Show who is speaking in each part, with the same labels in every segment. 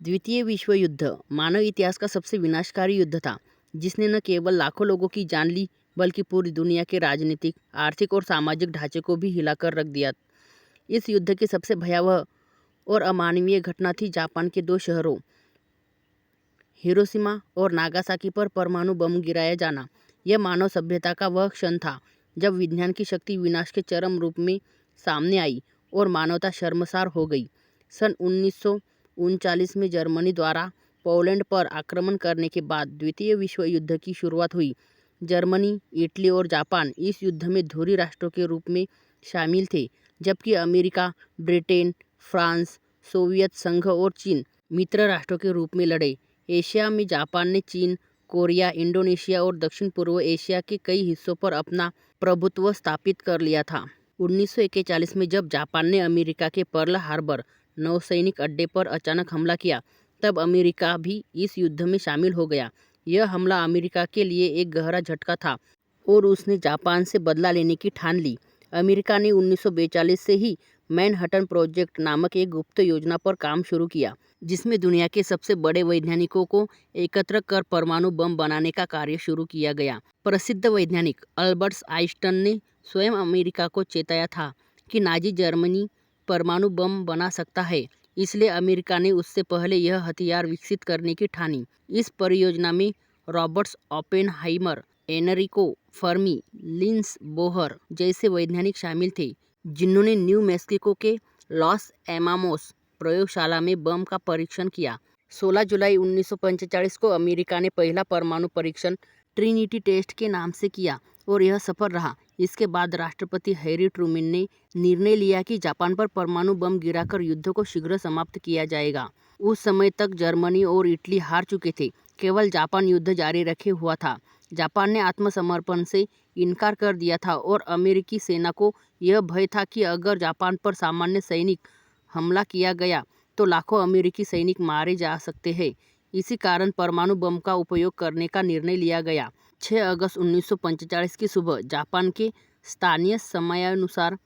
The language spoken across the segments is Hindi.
Speaker 1: द्वितीय विश्व युद्ध मानव इतिहास का सबसे विनाशकारी युद्ध था, जिसने न केवल लाखों लोगों की जान ली, बल्कि पूरी दुनिया के राजनीतिक, आर्थिक और सामाजिक ढांचे को भी हिलाकर रख दिया। इस युद्ध की सबसे भयावह और अमानवीय घटना थी जापान के दो शहरों हिरोशिमा और नागासाकी पर परमाणु बम गिराया जाना। यह मानव सभ्यता का वह क्षण था जब विज्ञान की शक्ति विनाश के चरम रूप में सामने आई और मानवता शर्मसार हो गई। सन 1939 में जर्मनी द्वारा पोलैंड पर आक्रमण करने के बाद द्वितीय विश्व युद्ध की शुरुआत हुई। जर्मनी, इटली और जापान इस युद्ध में धुरी राष्ट्रों के रूप में शामिल थे, जबकि अमेरिका, ब्रिटेन, फ्रांस, सोवियत संघ और चीन मित्र राष्ट्रों के रूप में लड़े। एशिया में जापान ने चीन, कोरिया, इंडोनेशिया और दक्षिण पूर्व एशिया के कई हिस्सों पर अपना प्रभुत्व स्थापित कर लिया था। 1941 में जब जापान ने अमेरिका के पर्ल हार्बर नौसैनिक अड्डे पर अचानक हमला किया, तब अमेरिका भी इस युद्ध में शामिल हो गया। यह हमला अमेरिका के लिए एक गहरा झटका था और उसने जापान से बदला लेने की ठान ली। अमेरिका ने 1942 से ही मैनहट्टन प्रोजेक्ट नामक एक गुप्त योजना पर काम शुरू किया, जिसमें दुनिया के सबसे बड़े वैज्ञानिकों को एकत्र कर परमाणु बम बनाने का कार्य शुरू किया गया। प्रसिद्ध वैज्ञानिक अल्बर्ट आइंस्टाइन ने स्वयं अमेरिका को चेताया था कि नाजी जर्मनी परमाणु बम बना सकता है, इसलिए अमेरिका ने उससे पहले यह हथियार विकसित करने की ठानी। इस परियोजना में रॉबर्ट ओपेनहाइमर, एनरिको फर्मी, लिंस बोहर जैसे वैज्ञानिक शामिल थे, जिन्होंने न्यू मैक्सिको के लॉस एलामोस प्रयोगशाला में बम का परीक्षण किया। 16 जुलाई 1945 को अमेरिका ने पहला परमाणु परीक्षण ट्रिनिटी टेस्ट के नाम से किया और यह सफल रहा। इसके बाद राष्ट्रपति हैरी ट्रूमैन ने निर्णय लिया कि जापान पर परमाणु बम गिराकर युद्ध को शीघ्र समाप्त किया जाएगा। उस समय तक जर्मनी और इटली हार चुके थे, केवल जापान युद्ध जारी रखे हुआ था। जापान ने आत्मसमर्पण से इनकार कर दिया था और अमेरिकी सेना को यह भय था कि अगर जापान पर सामान्य सैनिक हमला किया गया तो लाखों अमेरिकी सैनिक मारे जा सकते हैं। इसी कारण परमाणु बम का उपयोग करने का निर्णय लिया गया। 6 अगस्त 1945 की सुबह जापान के स्थानीय समयानुसार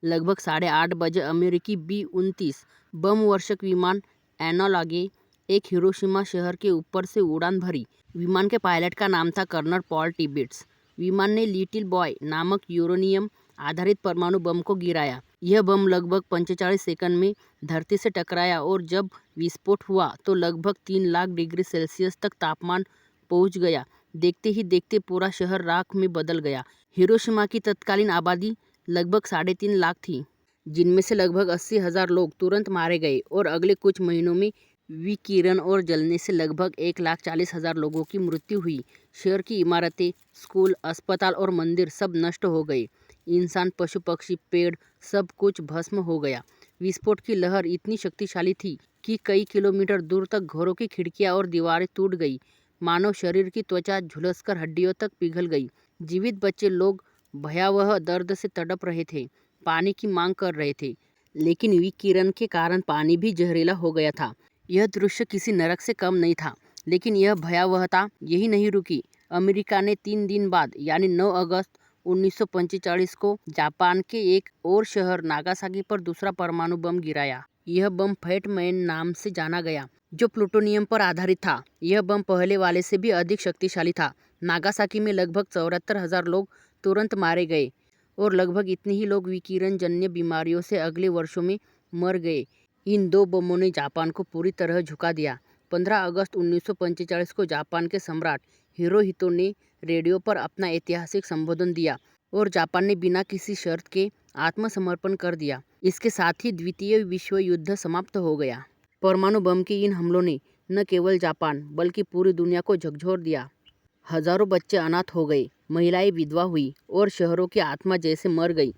Speaker 1: लगभग 8:30 बजे अमेरिकी B-29 बम वर्षक विमान एनोला गे एक हिरोशिमा शहर के ऊपर से उड़ान भरी। विमान के पायलट का नाम था कर्नल पॉल टिबेट्स। विमान ने लिटिल बॉय नामक यूरेनियम आधारित परमाणु बम को गिराया। यह बम लगभग 45 सेकंड में धरती से टकराया और जब विस्फोट हुआ तो लगभग 3 लाख डिग्री सेल्सियस तक तापमान पहुंच गया। देखते ही देखते पूरा शहर राख में बदल गया। हिरोशिमा की तत्कालीन आबादी लगभग 3.5 लाख थी, जिनमें से लगभग 80,000 लोग तुरंत मारे गए और अगले कुछ महीनों में विकिरण और जलने से लगभग 1,40,000 लोगों की मृत्यु हुई। शहर की इमारतें, स्कूल, अस्पताल और मंदिर सब नष्ट हो गए। इंसान, पशु पक्षी, पेड़ सब कुछ भस्म हो गया। विस्फोट की लहर इतनी शक्तिशाली थी कि कई किलोमीटर दूर तक घरों की खिड़कियां और दीवारें टूट गई। मानव शरीर की त्वचा झुलसकर हड्डियों तक पिघल गई। जीवित बचे लोग भयावह दर्द से तड़प रहे थे, पानी की मांग कर रहे थे, लेकिन विकिरण के कारण पानी भी जहरीला हो गया था। यह दृश्य किसी नरक से कम नहीं था, लेकिन यह भयावहता यही नहीं रुकी। अमेरिका ने 3 दिन बाद यानी 9 अगस्त 1945 को जापान के एक और शहर नागासाकी पर दूसरा परमाणु बम गिराया। यह बम फैट मैन नाम से जाना गया, जो प्लूटोनियम पर आधारित था। यह बम पहले वाले से भी अधिक शक्तिशाली था। नागासाकी में लगभग 74,000 लोग तुरंत मारे गए और लगभग इतने ही लोग विकिरण जन्य बीमारियों से अगले वर्षों में मर गए। इन दो बमों ने जापान को पूरी तरह झुका दिया। 15 अगस्त 1945 को जापान के सम्राट हिरोहितो ने रेडियो पर अपना ऐतिहासिक संबोधन दिया और जापान ने बिना किसी शर्त के आत्मसमर्पण कर दिया। इसके साथ ही द्वितीय विश्व युद्ध समाप्त हो गया। परमाणु बम के इन हमलों ने न केवल जापान बल्कि पूरी दुनिया को झकझोर दिया। हजारों बच्चे अनाथ हो गए, महिलाएं विधवा हुई और शहरों की आत्मा जैसे मर गई।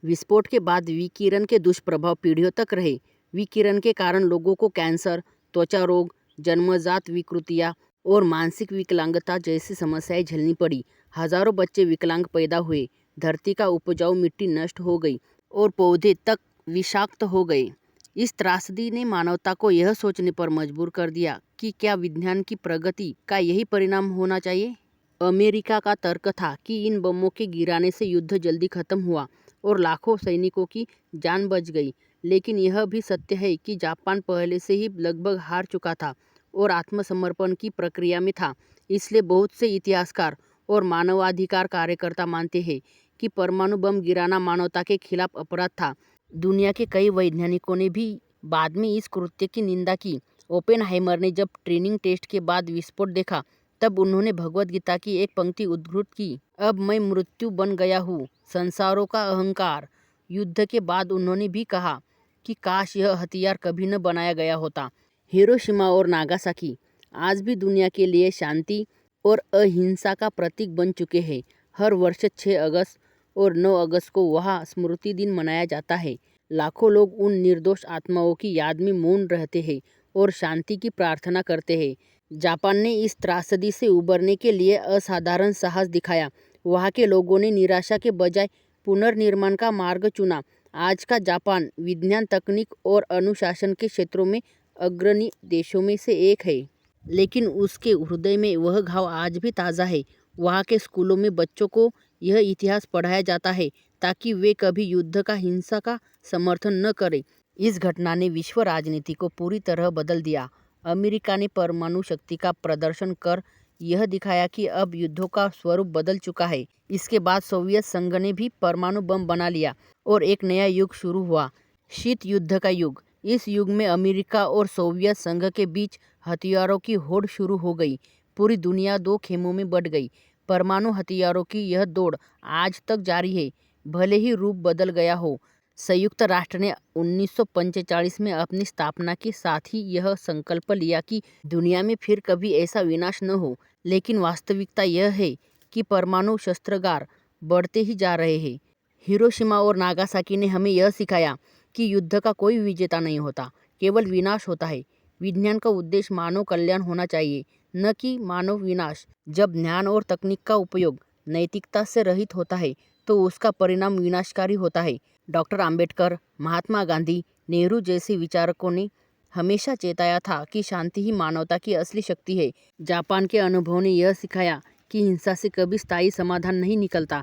Speaker 1: विस्फोट के बाद विकिरण के दुष्प्रभाव पीढ़ियों तक रहे। विकिरण के कारण लोगों को कैंसर, त्वचा रोग, जन्मजात विकृतियां और मानसिक विकलांगता जैसी समस्याएं झेलनी पड़ी। हजारों बच्चे विकलांग पैदा हुए, धरती का उपजाऊ मिट्टी नष्ट हो गई और पौधे तक विषाक्त हो गए। इस त्रासदी ने मानवता को यह सोचने पर मजबूर कर दिया कि क्या विज्ञान की प्रगति का यही परिणाम होना चाहिए। अमेरिका का तर्क था कि इन बमों के गिराने से युद्ध जल्दी खत्म हुआ और लाखों सैनिकों की जान बच गई, लेकिन यह भी सत्य है कि जापान पहले से ही लगभग हार चुका था और आत्मसमर्पण की प्रक्रिया में था। इसलिए बहुत से इतिहासकार और मानवाधिकार कार्यकर्ता मानते हैं कि परमाणु बम गिराना मानवता के खिलाफ अपराध था। दुनिया के कई वैज्ञानिकों ने भी बाद में इस कृत्य की निंदा की। ओपेनहाइमर ने जब ट्रेनिंग टेस्ट के बाद विस्फोट देखा तब उन्होंने भगवद गीता की एक पंक्ति उद्धृत की, अब मैं मृत्यु बन गया हूँ, संसारों का अहंकार। युद्ध के बाद उन्होंने भी कहा कि काश यह हथियार कभी न बनाया गया होता। हिरोशिमा और नागासाकी आज भी दुनिया के लिए शांति और अहिंसा का प्रतीक बन चुके हैं। हर वर्ष 6 अगस्त और 9 अगस्त को वहाँ स्मृति दिन मनाया जाता है। लाखों लोग उन निर्दोष आत्माओं की याद में मौन रहते हैं और शांति की प्रार्थना करते हैं। जापान ने इस त्रासदी से उबरने के लिए असाधारण साहस दिखाया। वहाँ के लोगों ने निराशा के बजाय पुनर्निर्माण का मार्ग चुना। आज का जापान विज्ञान, तकनीक और अनुशासन के क्षेत्रों में अग्रणी देशों में से एक है, लेकिन उसके हृदय में वह घाव आज भी ताज़ा है। वहाँ के स्कूलों में बच्चों को यह इतिहास पढ़ाया जाता है ताकि वे कभी युद्ध का, हिंसा का समर्थन न करें। इस घटना ने विश्व राजनीति को पूरी तरह बदल दिया। अमेरिका ने परमाणु शक्ति का प्रदर्शन कर यह दिखाया कि अब युद्धों का स्वरूप बदल चुका है। इसके बाद सोवियत संघ ने भी परमाणु बम बना लिया और एक नया युग शुरू हुआ, शीत युद्ध का युग। इस युग में अमेरिका और सोवियत संघ के बीच हथियारों की होड़ शुरू हो गई। पूरी दुनिया 2 खेमों में बट गई। परमाणु हथियारों की यह दौड़ आज तक जारी है, भले ही रूप बदल गया हो। संयुक्त राष्ट्र ने 1945 में अपनी स्थापना के साथ ही यह संकल्प लिया कि दुनिया में फिर कभी ऐसा विनाश न हो। लेकिन वास्तविकता यह है कि परमाणु शस्त्रागार बढ़ते ही जा रहे हैं। हिरोशिमा और नागासाकी ने हमें यह सिखाया कि युद्ध का कोई विजेता नहीं होता, केवल विनाश होता है। विज्ञान का उद्देश्य मानव कल्याण होना चाहिए, न कि मानव विनाश। जब ज्ञान और तकनीक का उपयोग नैतिकता से रहित होता है तो उसका परिणाम विनाशकारी होता है। डॉक्टर आम्बेडकर, महात्मा गांधी, नेहरू जैसे विचारकों ने हमेशा चेताया था कि शांति ही मानवता की असली शक्ति है। जापान के अनुभव ने यह सिखाया कि हिंसा से कभी स्थायी समाधान नहीं निकलता।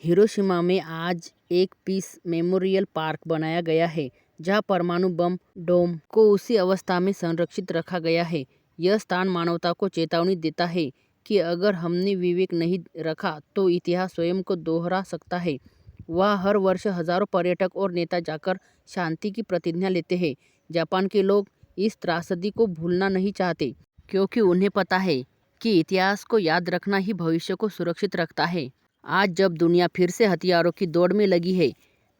Speaker 1: हिरोशिमा में आज एक पीस मेमोरियल पार्क बनाया गया है जहां परमाणु बम डोम को उसी अवस्था में संरक्षित रखा गया है। यह स्थान मानवता को चेतावनी देता है कि अगर हमने विवेक नहीं रखा तो इतिहास स्वयं को दोहरा सकता है। वहाँ हर वर्ष हजारों पर्यटक और नेता जाकर शांति की प्रतिज्ञा लेते हैं। जापान के लोग इस त्रासदी को भूलना नहीं चाहते क्योंकि उन्हें पता है कि इतिहास को याद रखना ही भविष्य को सुरक्षित रखता है। आज जब दुनिया फिर से हथियारों की दौड़ में लगी है,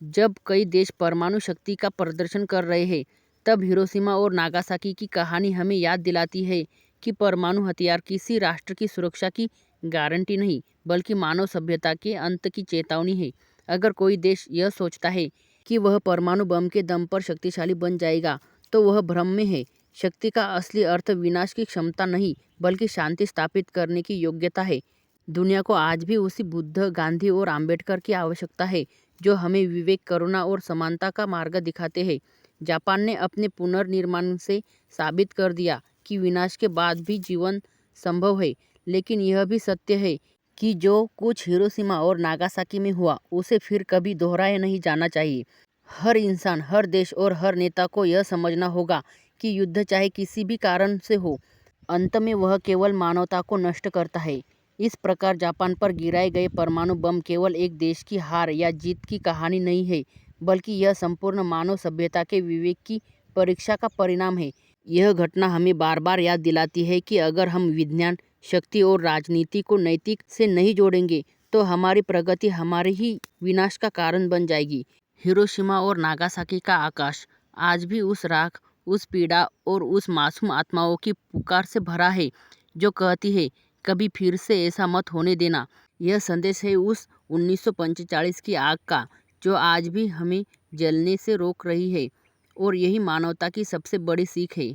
Speaker 1: जब कई देश परमाणु शक्ति का प्रदर्शन कर रहे हैं, तब हिरोशिमा और नागासाकी की कहानी हमें याद दिलाती है कि परमाणु हथियार किसी राष्ट्र की सुरक्षा की गारंटी नहीं, बल्कि मानव सभ्यता के अंत की चेतावनी है। अगर कोई देश यह सोचता है कि वह परमाणु बम के दम पर शक्तिशाली बन जाएगा, तो वह भ्रम में है। शक्ति का असली अर्थ विनाश की क्षमता नहीं, बल्कि शांति स्थापित करने की योग्यता है। दुनिया को आज भी उसी बुद्ध, गांधी और आम्बेडकर की आवश्यकता है जो हमें विवेक, करुणा और समानता का मार्ग दिखाते हैं। जापान ने अपने पुनर्निर्माण से साबित कर दिया कि विनाश के बाद भी जीवन संभव है, लेकिन यह भी सत्य है कि जो कुछ हिरोशिमा और नागासाकी में हुआ उसे फिर कभी दोहराया नहीं जाना चाहिए। हर इंसान, हर देश और हर नेता को यह समझना होगा कि युद्ध चाहे किसी भी कारण से हो, अंत में वह केवल मानवता को नष्ट करता है। इस प्रकार जापान पर गिराए गए परमाणु बम केवल एक देश की हार या जीत की कहानी नहीं है, बल्कि यह संपूर्ण मानव सभ्यता के विवेक की परीक्षा का परिणाम है। यह घटना हमें बार बार याद दिलाती है कि अगर हम विज्ञान, शक्ति और राजनीति को नैतिक से नहीं जोड़ेंगे तो हमारी प्रगति हमारे ही विनाश का कारण बन जाएगी। हिरोशिमा और नागासाकी का आकाश आज भी उस राख, उस पीड़ा और उस मासूम आत्माओं की पुकार से भरा है जो कहती है, कभी फिर से ऐसा मत होने देना। यह संदेश है उस 1945 की आग का जो आज भी हमें जलने से रोक रही है, और यही मानवता की सबसे बड़ी सीख है।